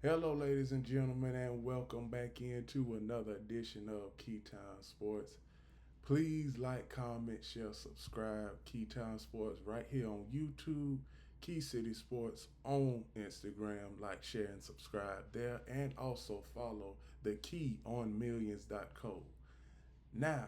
Hello, ladies and gentlemen, and welcome back into another edition of Keytime Sports. Please like, comment, share, subscribe. Keytime Sports right here on YouTube, Key City Sports on Instagram. Like, share, and subscribe there, and also follow the Key on Millions.co. Now,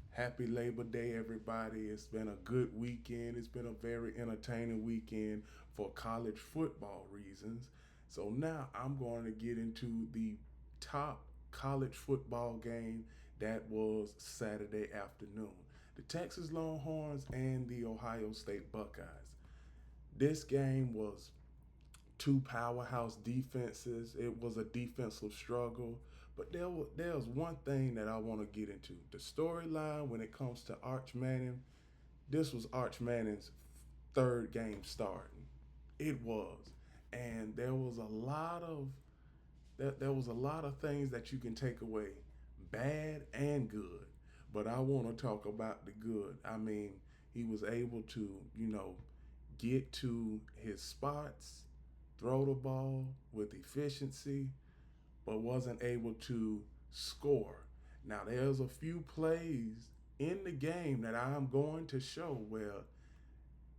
happy Labor Day, everybody. It's been a good weekend. It's been a very entertaining weekend for college football reasons. So now I'm going to get into the top college football game that was Saturday afternoon. The Texas Longhorns and the Ohio State Buckeyes. This game was two powerhouse defenses. It was a defensive struggle. But there's one thing that I want to get into. The storyline when it comes to Arch Manning, this was Arch Manning's third game starting. It was. And there was a lot of things that you can take away, bad and good. But I want to talk about the good. I mean, he was able to, get to his spots, throw the ball with efficiency, but wasn't able to score. Now, there's a few plays in the game that I'm going to show where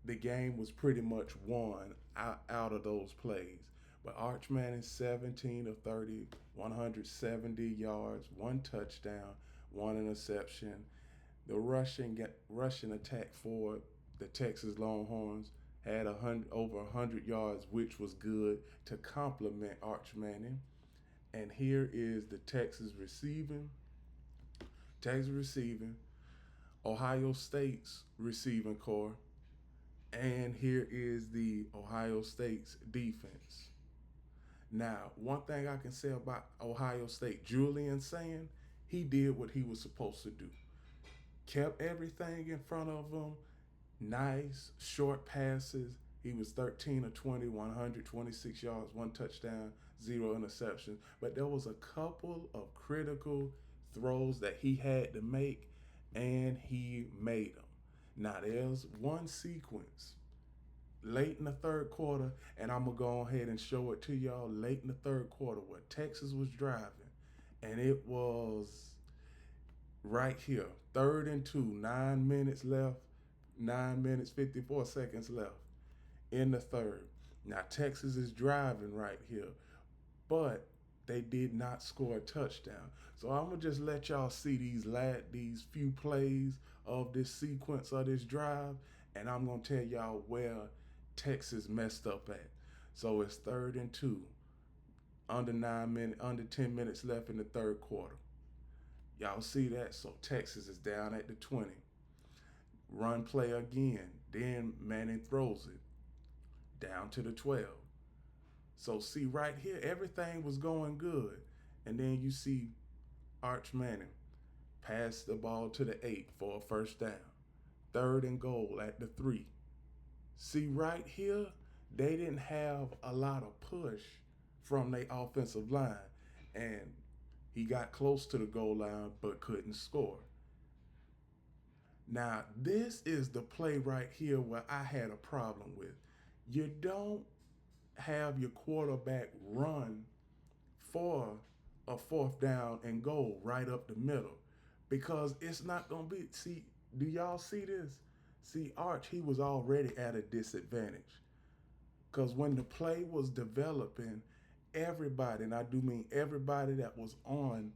the game was pretty much won out of those plays. But Arch Manning, 17 of 30, 170 yards, one touchdown, one interception. The rushing attack for the Texas Longhorns had over 100 yards, which was good to complement Arch Manning. And here is the Texas receiving, Ohio State's receiving core, and here is the Ohio State's defense. Now, one thing I can say about Ohio State, Julian saying, he did what he was supposed to do. Kept everything in front of him, nice, short passes. He was 13 of 20, 126 yards, one touchdown, zero interceptions. But there was a couple of critical throws that he had to make, and he made them. Now, there's one sequence late in the third quarter, and I'm going to go ahead and show it to y'all late in the third quarter where Texas was driving, and it was right here, 3rd and 2, 9 minutes left, 9 minutes, 54 seconds left in the third. Now, Texas is driving right here, but they did not score a touchdown. So I'm gonna just let y'all see these few plays of this sequence of this drive, and I'm gonna tell y'all where Texas messed up at. So it's 3rd and 2, under 10 minutes left in the third quarter. Y'all see that? So Texas is down at the 20. Run play again. Then Manning throws it down to the 12. So see right here, everything was going good. And then you see Arch Manning pass the ball to the 8 for a first down. 3rd and goal at the 3. See right here, they didn't have a lot of push from their offensive line. And he got close to the goal line but couldn't score. Now, this is the play right here where I had a problem with. You don't have your quarterback run for a 4th down and goal right up the middle because it's not going to be. See, do y'all see this? See, Arch, he was already at a disadvantage because when the play was developing, everybody, and I do mean everybody that was on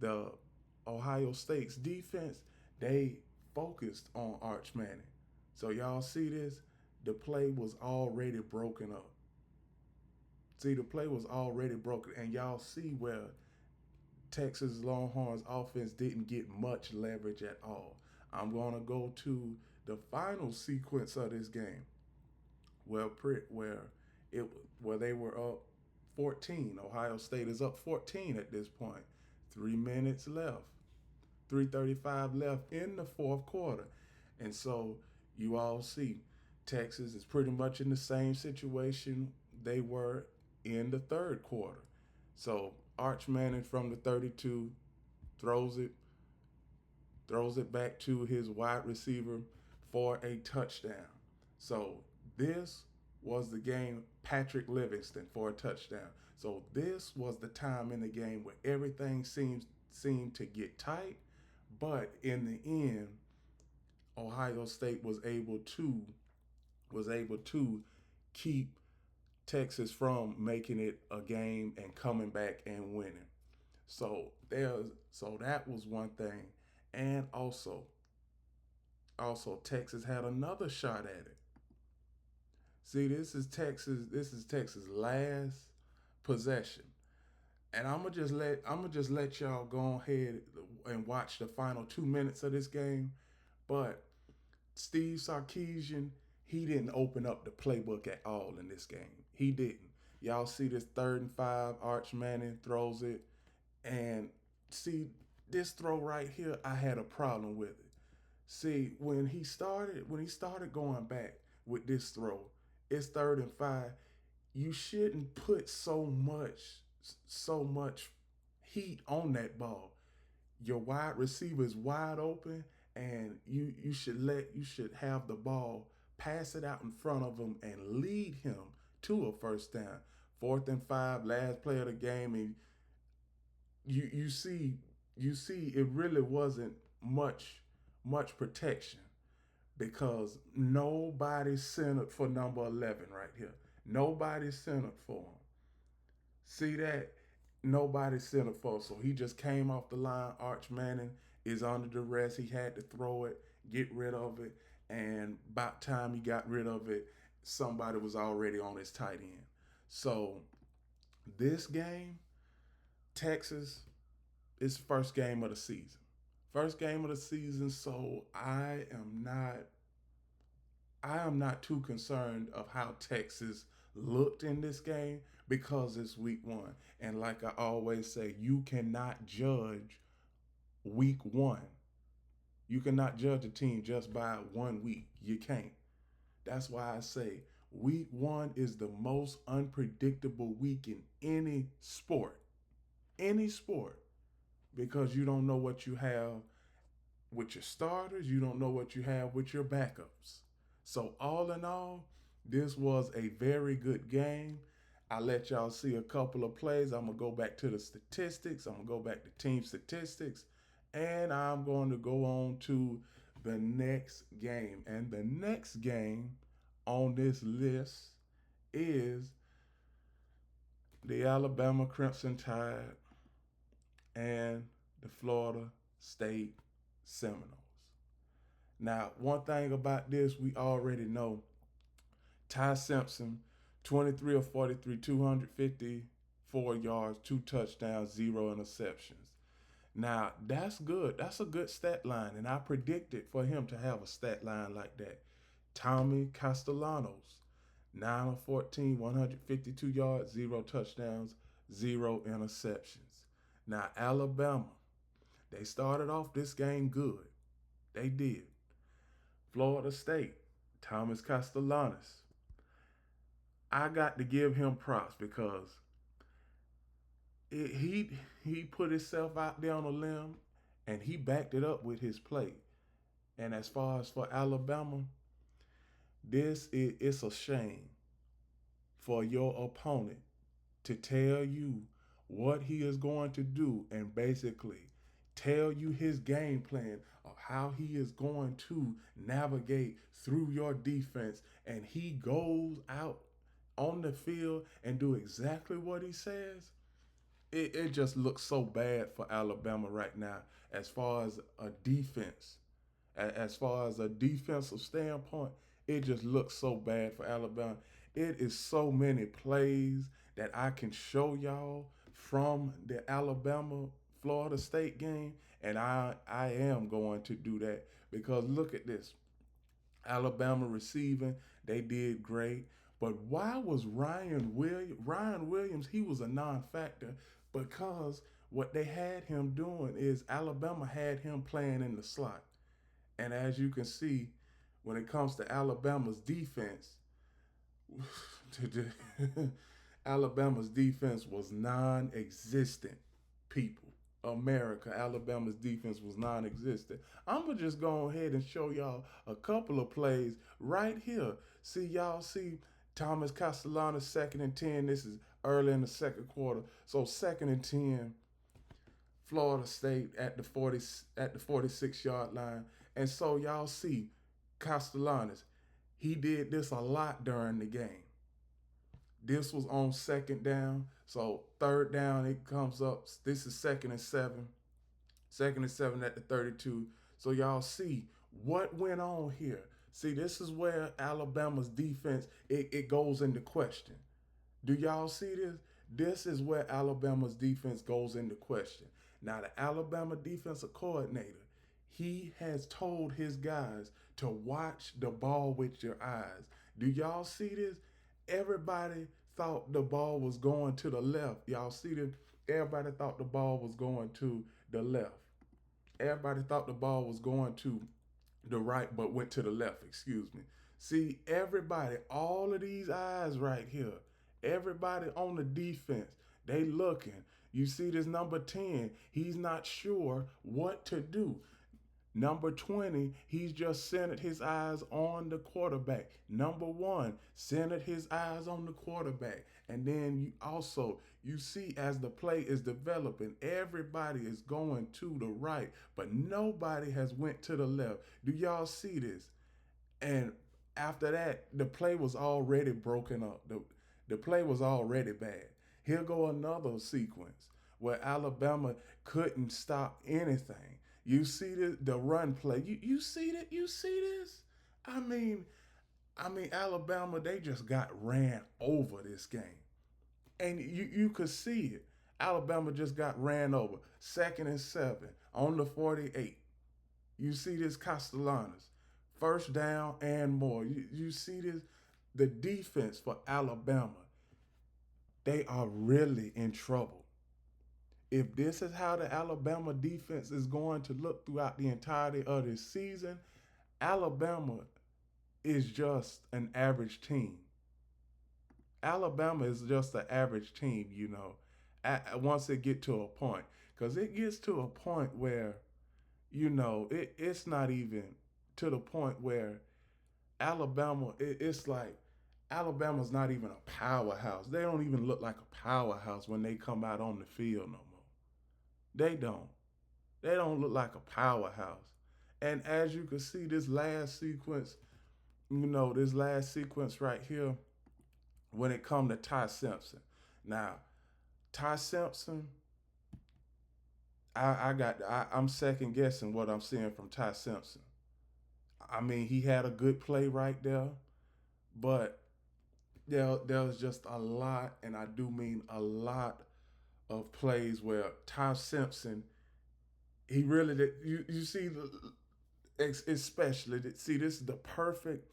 the Ohio State's defense, they focused on Arch Manning. So y'all see this? The play was already broken up. See, the play was already broken, and y'all see where Texas Longhorns offense didn't get much leverage at all. I'm going to go to the final sequence of this game where they were up 14. Ohio State is up 14 at this point. 3 minutes left. 3:35 left in the fourth quarter. And so you all see Texas is pretty much in the same situation they were in the third quarter. So Arch Manning from the 32 throws it back to his wide receiver for a touchdown. So this was the game Patrick Livingston for a touchdown. So this was the time in the game where everything seemed to get tight, but in the end, Ohio State was able to keep Texas from making it a game and coming back and winning. So that was one thing, and also Texas had another shot at it. See, this is Texas. This is Texas' last possession, and I'm gonna just let y'all go ahead and watch the final 2 minutes of this game. But Steve Sarkisian, he didn't open up the playbook at all in this game. He didn't. Y'all see this 3rd and 5, Arch Manning throws it, and see this throw right here, I had a problem with it. See, when he started going back with this throw, it's 3rd and 5. You shouldn't put so much heat on that ball. Your wide receiver is wide open, and you should have the ball, pass it out in front of him, and lead him to a first down. 4th and 5, last play of the game, and you see it really wasn't much protection because nobody centered for number 11 right here. Nobody centered for him. See that? Nobody centered for him. So he just came off the line. Arch Manning is under duress. He had to throw it, get rid of it, and about time he got rid of it, somebody was already on his tight end. So this game, Texas, is first game of the season. First game of the season, so I am not too concerned of how Texas looked in this game because it's week 1. And like I always say, you cannot judge week 1. You cannot judge a team just by 1 week. You can't. That's why I say week 1 is the most unpredictable week in any sport. Any sport. Because you don't know what you have with your starters, you don't know what you have with your backups. So all in all, this was a very good game. I let y'all see a couple of plays. I'm gonna go back to the statistics. I'm gonna go back to team statistics, and I'm going to go on to the next game. And the next game on this list is the Alabama Crimson Tide and the Florida State Seminoles. Now, one thing about this, we already know Ty Simpson, 23 of 43, 254 yards, 2 touchdowns, 0 interceptions. Now, that's good. That's a good stat line, and I predicted for him to have a stat line like that. Tommy Castellanos, 9 of 14, 152 yards, 0 touchdowns, 0 interceptions. Now, Alabama, they started off this game good. They did. Florida State, Thomas Castellanos. I got to give him props because he put himself out there on a limb and he backed it up with his play. And as far as for Alabama, it's a shame for your opponent to tell you what he is going to do and basically tell you his game plan of how he is going to navigate through your defense, and he goes out on the field and do exactly what he says. It just looks so bad for Alabama right now as far as a defense. As far as a defensive standpoint, it just looks so bad for Alabama. It is so many plays that I can show y'all from the Alabama Florida State game, and I am going to do that because look at this. Alabama receiving, they did great. But why was Ryan Williams? Ryan Williams, he was a non-factor because what they had him doing is Alabama had him playing in the slot. And as you can see, when it comes to Alabama's defense, Alabama's defense was non-existent, people. America, Alabama's defense was non-existent. I'm going to just go ahead and show y'all a couple of plays right here. See, y'all see Thomas Castellanos, 2nd and 10. This is early in the second quarter. So 2nd and 10, Florida State at the 46-yard line. And so y'all see Castellanos, he did this a lot during the game. This was on 2nd down. So 3rd down, it comes up. This is 2nd and 7. 2nd and 7 at the 32. So y'all see what went on here. See, this is where Alabama's defense, it goes into question. Do y'all see this? This is where Alabama's defense goes into question. Now, the Alabama defensive coordinator, he has told his guys to watch the ball with your eyes. Do y'all see this? Everybody thought the ball was going to the left. Y'all see this? Everybody thought the ball was going to the left. Everybody thought the ball was going to the right, but went to the left, excuse me. See, everybody, all of these eyes right here, everybody on the defense, they looking. You see this number 10, he's not sure what to do. Number 20, he's just centered his eyes on the quarterback. Number 1, centered his eyes on the quarterback. And then you see as the play is developing, everybody is going to the right, but nobody has went to the left. Do y'all see this? And after that, the play was already broken up. The play was already bad. Here go another sequence where Alabama couldn't stop anything. You see the run play. You see that? You see this? I mean, Alabama, they just got ran over this game. And you could see it. Alabama just got ran over. 2nd and 7 on the 48. You see this Castellanos. 1st down and more. You see this? The defense for Alabama, they are really in trouble. If this is how the Alabama defense is going to look throughout the entirety of this season, Alabama is just an average team. Alabama is just an average team, once it get to a point. Because it gets to a point where, it's not even to the point where it's like Alabama's not even a powerhouse. They don't even look like a powerhouse when they come out on the field no more. They don't. They don't look like a powerhouse. And as you can see, this last sequence right here, when it come to Ty Simpson. Now, Ty Simpson, I'm second guessing what I'm seeing from Ty Simpson. I mean, he had a good play right there, but there was just a lot, and I do mean a lot of plays where Ty Simpson, he really did. You see especially see this is the perfect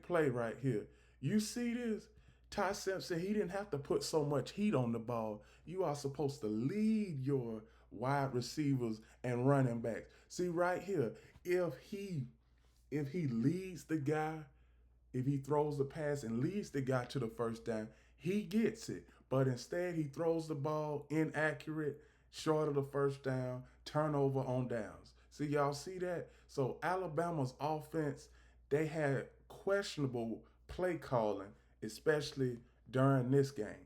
play right here. You see this? Ty Simpson, he didn't have to put so much heat on the ball. You are supposed to lead your wide receivers and running backs. See right here, if he leads the guy, if he throws the pass and leads the guy to the 1st down, he gets it. But instead, he throws the ball inaccurate, short of the 1st down, turnover on downs. See, y'all see that? So Alabama's offense, they had questionable play calling, especially during this game,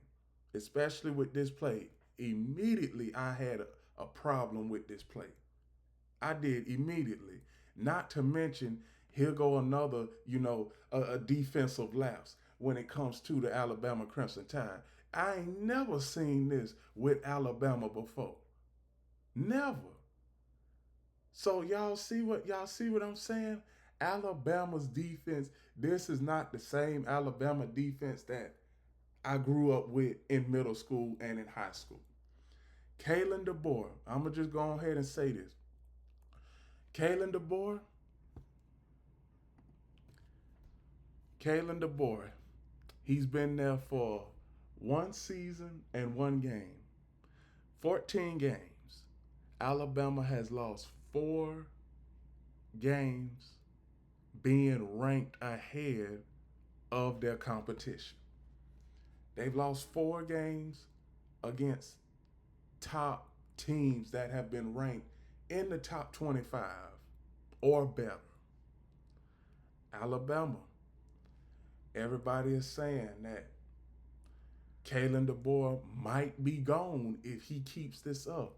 especially with this play. Immediately, I had a problem with this play. I did immediately. Not to mention, here go another, a defensive lapse when it comes to the Alabama Crimson Tide. I ain't never seen this with Alabama before. Never. So y'all see what I'm saying? Alabama's defense, this is not the same Alabama defense that I grew up with in middle school and in high school. Keyvond Dowell, I'm going to just go ahead and say this. Keyvond Dowell, he's been there for 1 season and 1 game. 14 games. Alabama has lost 4 games being ranked ahead of their competition. They've lost 4 games against top teams that have been ranked in the top 25 or better. Alabama, Everybody is saying that Keiwond Dowell might be gone if he keeps this up.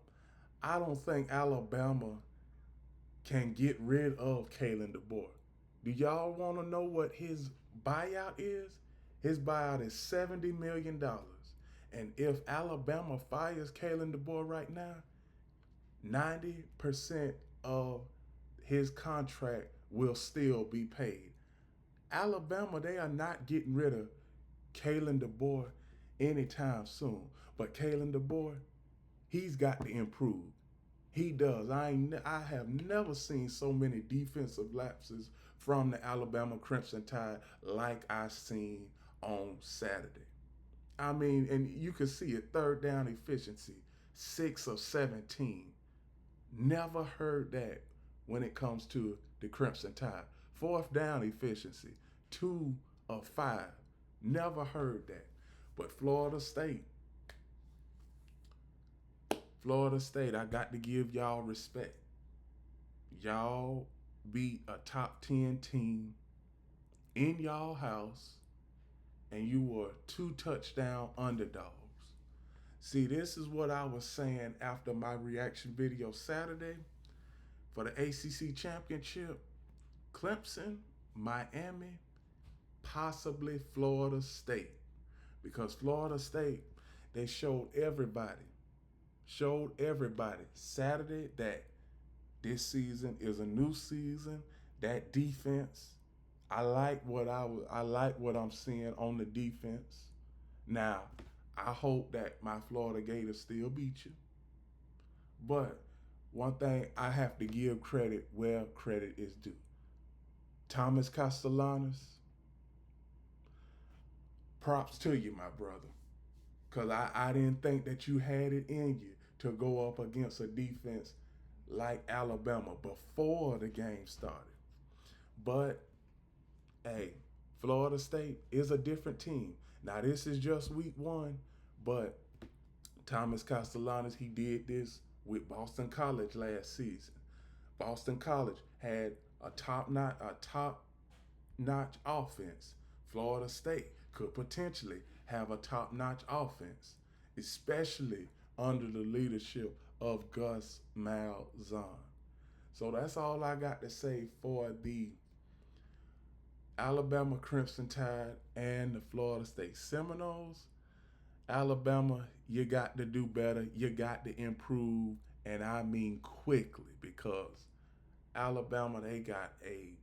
I don't think Alabama can get rid of Keiwond Dowell. Do y'all want to know what his buyout is? His buyout is $70 million. And if Alabama fires Keiwond Dowell right now, 90% of his contract will still be paid. Alabama, they are not getting rid of Keiwond Dowell anytime soon. But Keiwond Dowell, he's got to improve. He does. I have never seen so many defensive lapses from the Alabama Crimson Tide like I seen on Saturday. I mean, and you can see it, third down efficiency, 6 of 17. Never heard that when it comes to the Crimson Tide. Fourth down efficiency, 2 of 5. Never heard that. But Florida State, I got to give y'all respect. Y'all beat a top 10 team in y'all house, and you were 2 touchdown underdogs. See, this is what I was saying after my reaction video Saturday for the ACC Championship. Clemson, Miami, possibly Florida State. Because Florida State, they showed everybody Saturday that this season is a new season. That defense, I like what I'm seeing on the defense. Now, I hope that my Florida Gators still beat you. But one thing, I have to give credit where credit is due. Thomas Castellanos, props to you, my brother. Because I didn't think that you had it in you to go up against a defense like Alabama before the game started. But, hey, Florida State is a different team. Now, this is just week 1, but Thomas Castellanos, he did this with Boston College last season. Boston College had a top-notch offense. Florida State could potentially have a top-notch offense, especially under the leadership of Gus Malzahn. So that's all I got to say for the Alabama Crimson Tide and the Florida State Seminoles. Alabama, you got to do better. You got to improve, and I mean quickly, because Alabama, they got a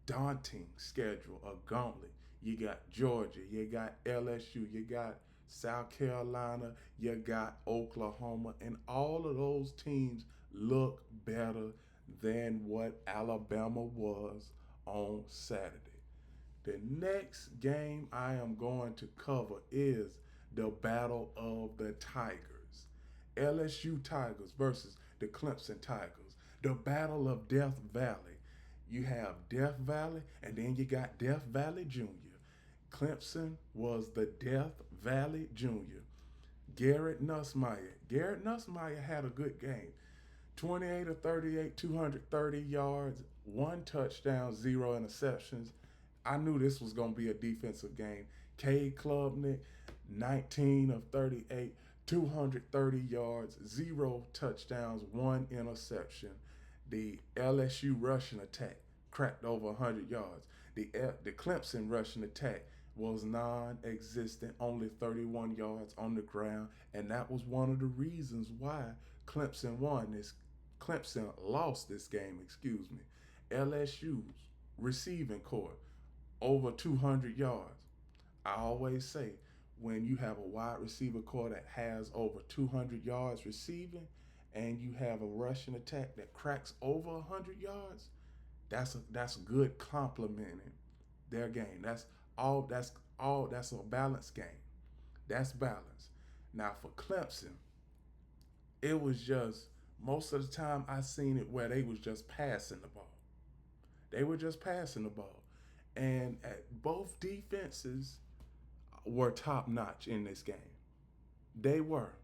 daunting schedule, a gauntlet. You got Georgia, you got LSU, you got South Carolina, you got Oklahoma, and all of those teams look better than what Alabama was on Saturday. The next game I am going to cover is the Battle of the Tigers. LSU Tigers versus the Clemson Tigers. The Battle of Death Valley. You have Death Valley, and then you got Death Valley Jr. Clemson was the Death Valley Jr. Garrett Nussmeier had a good game. 28 of 38, 230 yards, 1 touchdown, 0 interceptions. I knew this was going to be a defensive game. Cade Klubnik, 19 of 38, 230 yards, 0 touchdowns, 1 interception. The LSU rushing attack cracked over 100 yards. The Clemson rushing attack was non-existent, only 31 yards on the ground, and that was one of the reasons why Clemson lost this game, LSU's receiving corps, over 200 yards. I always say, when you have a wide receiver corps that has over 200 yards receiving, and you have a rushing attack that cracks over 100 yards, that's good complimenting their game. That's a balanced game. That's balance. Now for Clemson, it was just, most of the time I seen it where they was just passing the ball. And both defenses were top notch in this game. They were.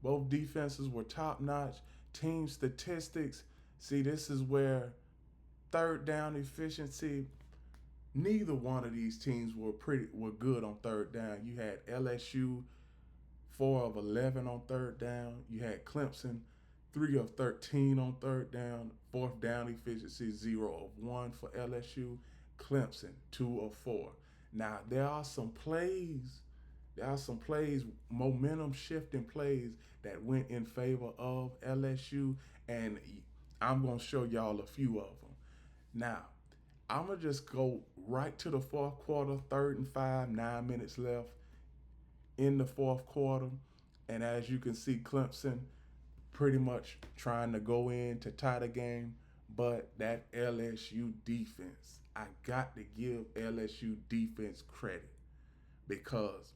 Both defenses were top notch. Team statistics. See, this is where third down efficiency, neither one of these teams were good on third down. You had LSU 4 of 11 on third down. You had Clemson 3 of 13 on third down. Fourth down efficiency 0 of 1 for LSU. Clemson 2 of 4. Now there are some plays, momentum shifting plays that went in favor of LSU, and I'm gonna show y'all a few of them. Now, I'm gonna just go right to the fourth quarter, 3rd and 5, 9 minutes left in the fourth quarter. And as you can see, Clemson pretty much trying to go in to tie the game. But that LSU defense, I got to give LSU defense credit because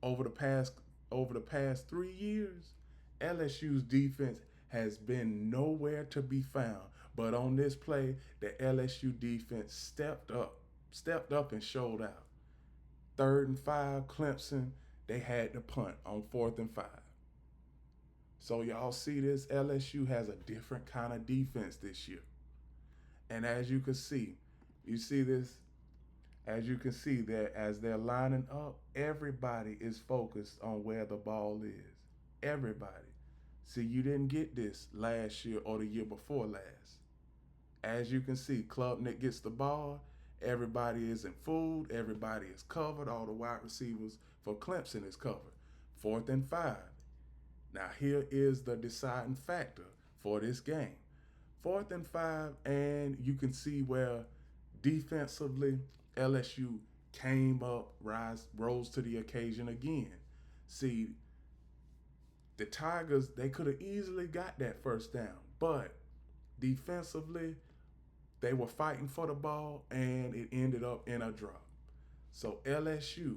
over the past over the past 3 years, LSU's defense has been nowhere to be found. But on this play, the LSU defense stepped up and showed out. 3rd and 5, Clemson, they had to punt on 4th and 5. So y'all see this, LSU has a different kind of defense this year. And as you can see, you see this, as you can see that as they're lining up, everybody is focused on where the ball is. Everybody. See, you didn't get this last year or the year before last. As you can see, Klubnik gets the ball, everybody isn't fooled, everybody is covered, all the wide receivers for Clemson is covered. 4th and 5. Now here is the deciding factor for this game. 4th and 5, and you can see where defensively LSU came up, rose to the occasion again. See, the Tigers, they could have easily got that first down, but defensively, they were fighting for the ball, and it ended up in a drop. So LSU,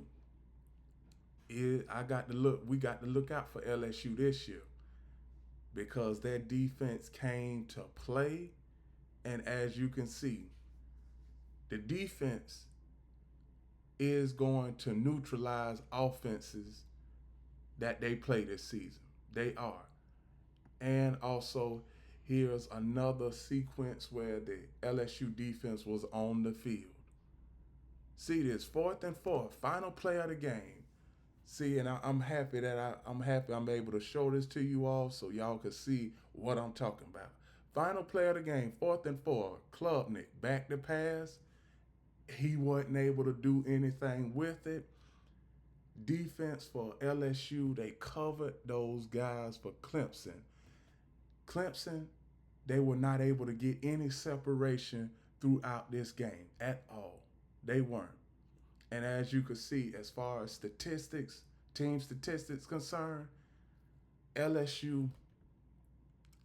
we got to look out for LSU this year because their defense came to play, and as you can see, the defense is going to neutralize offenses that they play this season. They are. And also, here's another sequence where the LSU defense was on the field. See this, 4th and 4, final play of the game. See, and I'm happy that I'm able to show this to you all so y'all can see what I'm talking about. Final play of the game, 4th and 4, Klubnik back to pass. He wasn't able to do anything with it. Defense for LSU, they covered those guys for Clemson. Clemson, they were not able to get any separation throughout this game at all. They weren't. And as you can see, as far as statistics, team statistics concerned, LSU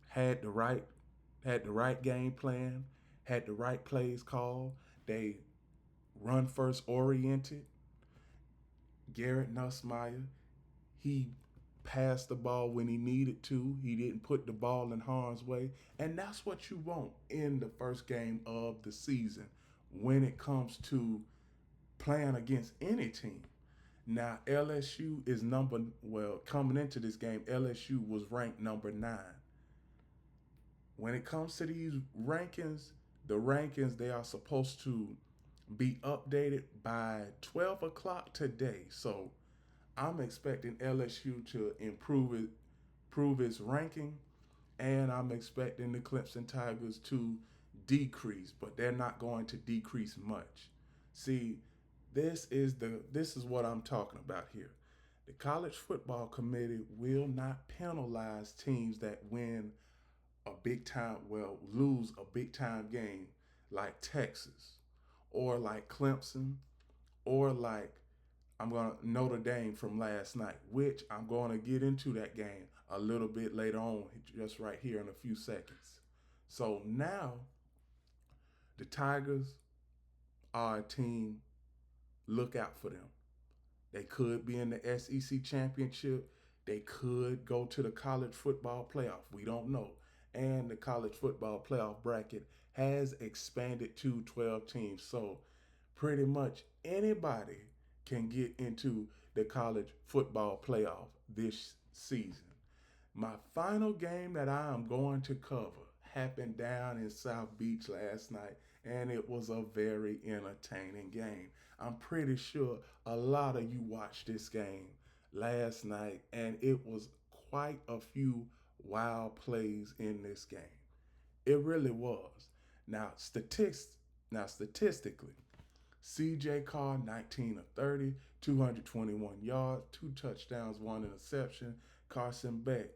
had the right game plan, had the right plays called. They run first oriented. Garrett Nussmeier, he passed the ball when he needed to. He didn't put the ball in harm's way. And that's what you want in the first game of the season when it comes to playing against any team. Now, LSU is coming into this game, LSU was ranked number 9. When it comes to these rankings, they are supposed to be updated by 12 o'clock today. So I'm expecting LSU to improve its ranking, and I'm expecting the Clemson Tigers to decrease, but they're not going to decrease much. See, this is what I'm talking about here. The College Football Committee will not penalize teams that lose a big time game like Texas or like Clemson or like Notre Dame from last night, which I'm going to get into that game a little bit later on, just right here in a few seconds. So now the Tigers are a team, look out for them. They could be in the SEC championship. They could go to the college football playoff. We don't know. And the college football playoff bracket has expanded to 12 teams. So pretty much anybody can get into the college football playoff this season. My final game that I am going to cover happened down in South Beach last night, and it was a very entertaining game. I'm pretty sure a lot of you watched this game last night, and it was quite a few wild plays in this game. It really was. Now, statistically, CJ Carr, 19 of 30, 221 yards, two touchdowns, one interception. Carson Beck,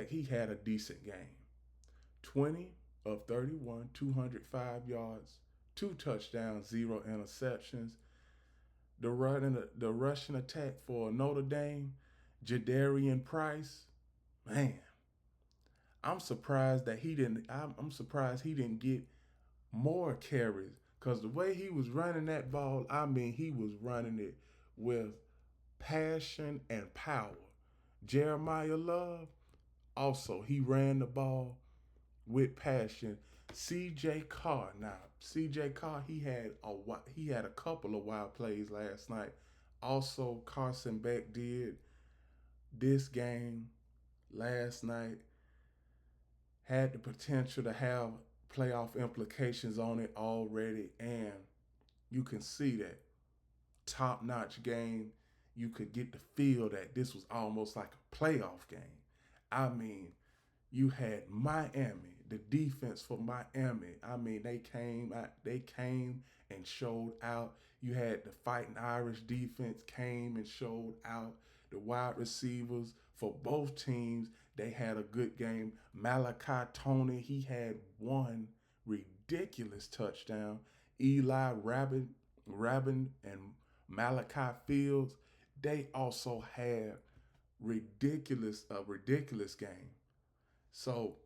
he had a decent game. 20 of 31, 205 yards, two touchdowns, zero interceptions. The rushing attack for Notre Dame, Jadarian Price, man, I'm surprised that he didn't. I'm surprised he didn't get more carries because the way he was running that ball, I mean, he was running it with passion and power. Jeremiah Love, also, he ran the ball with passion. CJ Carr, he had a couple of wild plays last night. Also, Carson Beck did this game last night had the potential to have playoff implications on it already, and you can see that top-notch game. You could get the feel that this was almost like a playoff game. I mean, you had Miami, the defense for Miami. I mean, they came and showed out. You had the Fighting Irish defense came and showed out. The wide receivers for both teams, they had a good game. Malachi Tony, he had one ridiculous touchdown. Eli Rabin and Malachi Fields, they also had a ridiculous game. So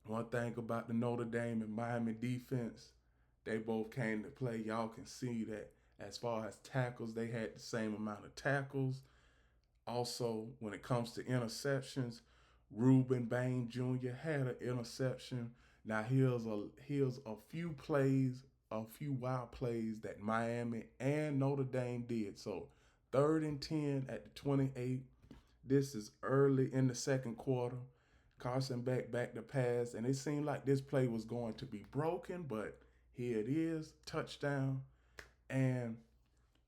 one thing about the Notre Dame and Miami defense, they both came to play. Y'all can see that as far as tackles, they had the same amount of tackles. Also, when it comes to interceptions, Reuben Bain Jr. had an interception. Now here's a few plays, a few wild plays that Miami and Notre Dame did. So 3rd and 10 at the 28. This is early in the second quarter. Carson back to pass, and it seemed like this play was going to be broken, but here it is, touchdown. And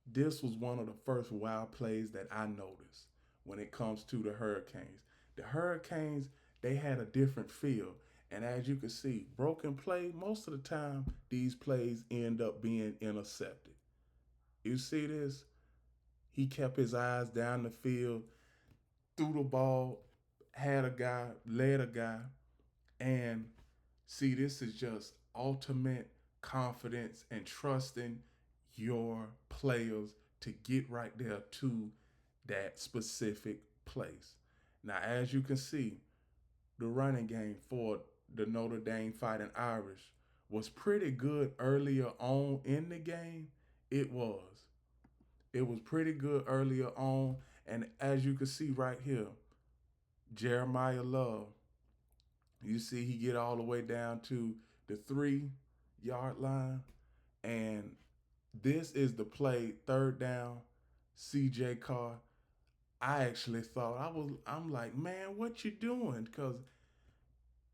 this was one of the first wild plays that I noticed when it comes to the Hurricanes. The Hurricanes, they had a different feel. And as you can see, broken play, most of the time, these plays end up being intercepted. You see this? He kept his eyes down the field, threw the ball, had a guy, led a guy, and see, this is just ultimate confidence and trusting your players to get right there to that specific place. Now, as you can see, the running game for the Notre Dame Fighting Irish was pretty good earlier on in the game. It was. It was pretty good earlier on. And as you can see right here, Jeremiah Love, you see he get all the way down to the 3-yard line. And this is the play, 3rd down, CJ Carr. I actually thought, I'm like, man, what you doing? Because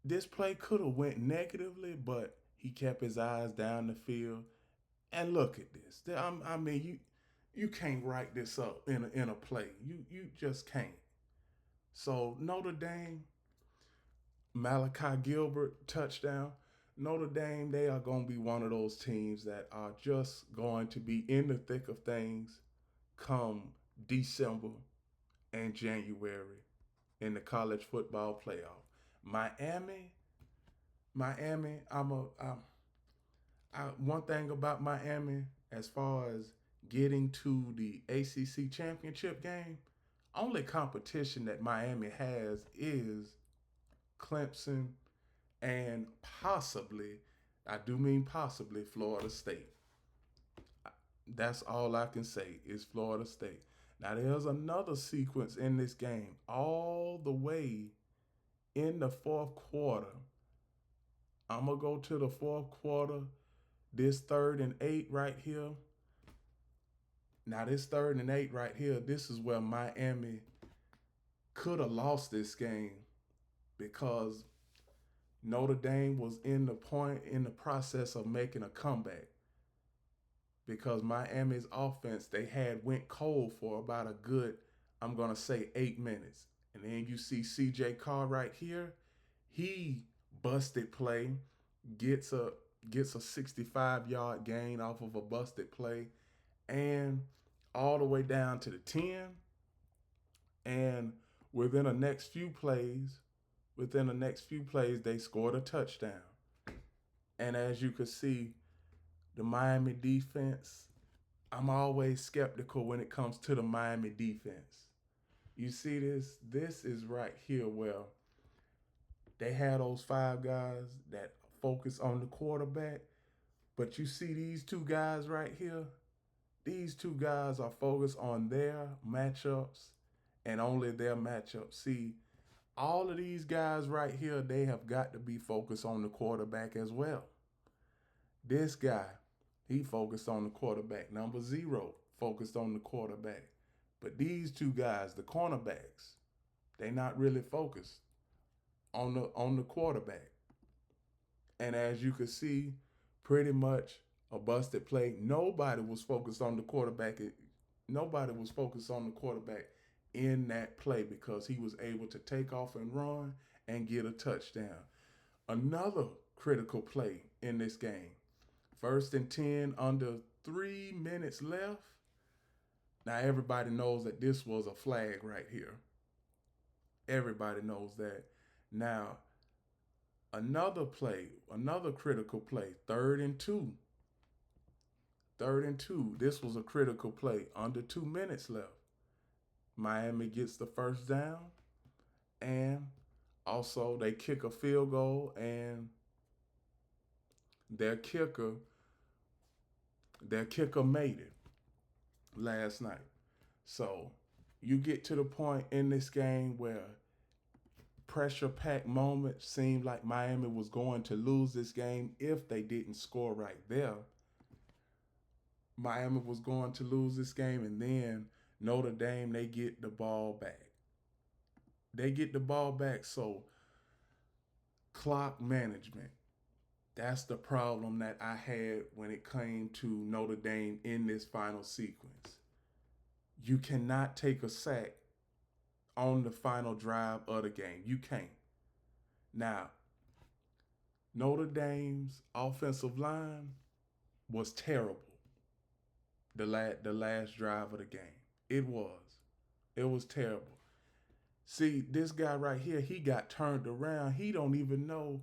this play could have went negatively, but he kept his eyes down the field. And look at this. I mean, you can't write this up in a play. You just can't. So Notre Dame, Malachi Gilbert, touchdown. Notre Dame, they are going to be one of those teams that are just going to be in the thick of things come December and January in the college football playoff. Miami, one thing about Miami, as far as getting to the ACC championship game, only competition that Miami has is Clemson and possibly, I do mean possibly, Florida State. That's all I can say is Florida State. Now, there's another sequence in this game all the way in the fourth quarter. I'm going to go to the fourth quarter. This 3rd and 8 right here. Now, this 3rd and 8 right here, this is where Miami could have lost this game because Notre Dame was in the process of making a comeback because Miami's offense, they had went cold for about a good, I'm gonna say 8 minutes. And then you see CJ Carr right here. He busted play, gets a 65-yard gain off of a busted play, and all the way down to the 10. And within the next few plays, they scored a touchdown. And as you can see, the Miami defense, I'm always skeptical when it comes to the Miami defense. You see this? This is right here where they had those five guys that focus on the quarterback. But you see these two guys right here? These two guys are focused on their matchups and only their matchups. See, all of these guys right here, they have got to be focused on the quarterback as well. This guy, he focused on the quarterback. Number 0 focused on the quarterback. But these two guys, the cornerbacks, they not really focused on the quarterback. And as you can see, pretty much a busted play. Nobody was focused on the quarterback. Nobody was focused on the quarterback in that play because he was able to take off and run and get a touchdown. Another critical play in this game. 1st and 10, under 3 minutes left. Now everybody knows that this was a flag right here. Everybody knows that. Now, another play, another critical play, 3rd and 2. 3rd and 2. This was a critical play. Under 2 minutes left. Miami gets the first down. And also they kick a field goal, and their kicker made it last night. So you get to the point in this game where pressure-packed moments seemed like Miami was going to lose this game if they didn't score right there. Miami was going to lose this game, and then Notre Dame, they get the ball back. So clock management. That's the problem that I had when it came to Notre Dame in this final sequence. You cannot take a sack on the final drive of the game. You can't. Now, Notre Dame's offensive line was terrible the last drive of the game. It was terrible. See, this guy right here, he got turned around. He don't even know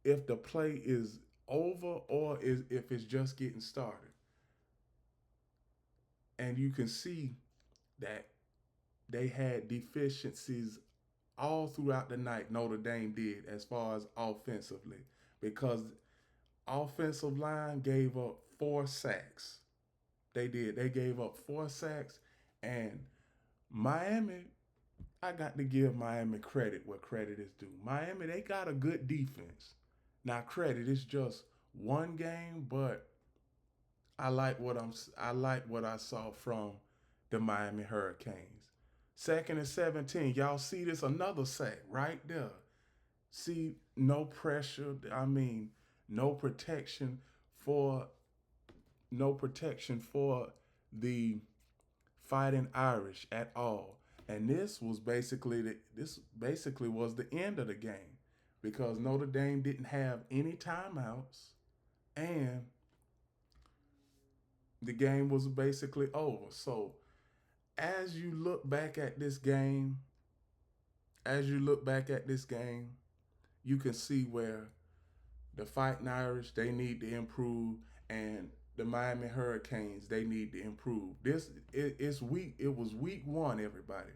if the play is over or if it's just getting started. And you can see that they had deficiencies all throughout the night, Notre Dame did, as far as offensively, because offensive line gave up 4 sacks. They did. They gave up 4 sacks. And Miami, I got to give Miami credit where credit is due. Miami, they got a good defense. Now, credit, it's just one game, but I like what I saw from the Miami Hurricanes. 2nd and 17, y'all see this, another sack right there. See, no pressure. I mean, no protection for the Fighting Irish at all. And this basically was the end of the game because Notre Dame didn't have any timeouts and the game was basically over. So as you look back at this game, you can see where the Fighting Irish, they need to improve, and the Miami Hurricanes, they need to improve. It was week 1, everybody.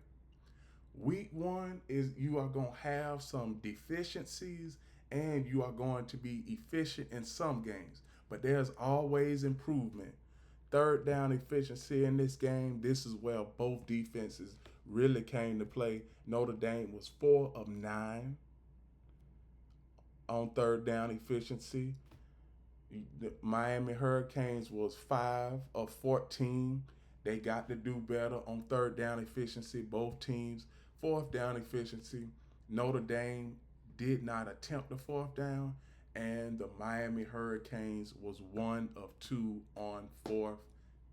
Week 1 is you are going to have some deficiencies and you are going to be efficient in some games, but there's always improvement. 3rd down efficiency in this game, this is where both defenses really came to play. Notre Dame was 4 of 9 on 3rd down efficiency. The Miami Hurricanes was 5 of 14. They got to do better on 3rd down efficiency. Both teams, 4th down efficiency. Notre Dame did not attempt the fourth down, and the Miami Hurricanes was 1 of 2 on fourth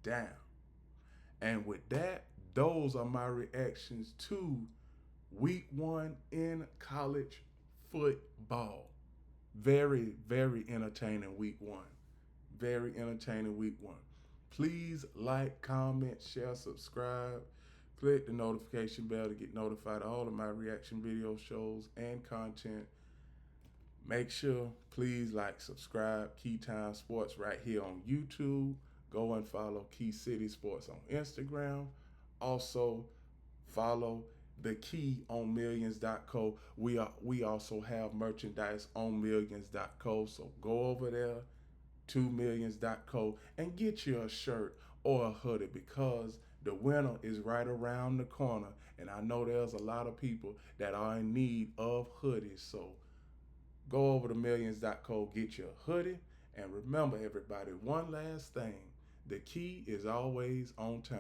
down. And with that, those are my reactions to week 1 in college football. Very, very entertaining week 1. Very entertaining week 1. Please like, comment, share, subscribe. Click the notification bell to get notified of all of my reaction video shows and content. Make sure, please like, subscribe, Keytime Sports right here on YouTube. Go and follow Key City Sports on Instagram. Also, follow the Key on Millions.co. We also have merchandise on Millions.co. So go over there to Millions.co and get you a shirt or a hoodie, because the winter is right around the corner, and I know there's a lot of people that are in need of hoodies. So go over to Millions.co, get your hoodie, and remember, everybody, one last thing: the key is always on time.